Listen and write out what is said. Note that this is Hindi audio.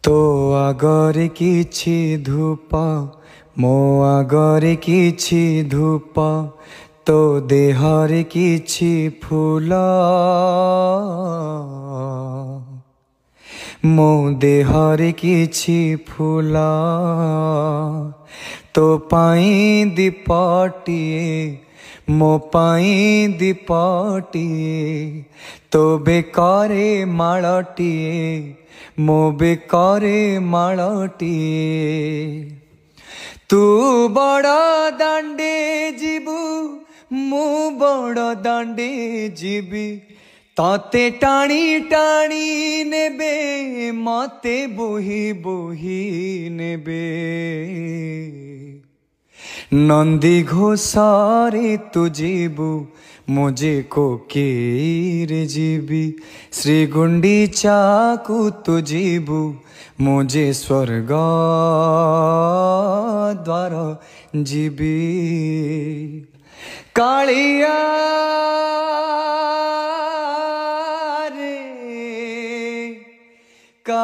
तो आगरे किछि धूप मो आगरे किछि धूप तो देहरे किछि फूल मो देहरे किछि फूल तो पाई दीपटिए मो पाई दीपटिए तो बेकारे मालटिए मो बेकारे मालटिए तू बड़ दांडे जीबू मु बड़ दांडे जीबी ताते टाणी टाणी नेबे मते बोही बोही नेबे नंदी घोषारे तू जीबू मुझे कोकीर जीबी श्री गुंडीचा को तू जीबू मुझे स्वर्ग द्वार जीबी कालिया रे का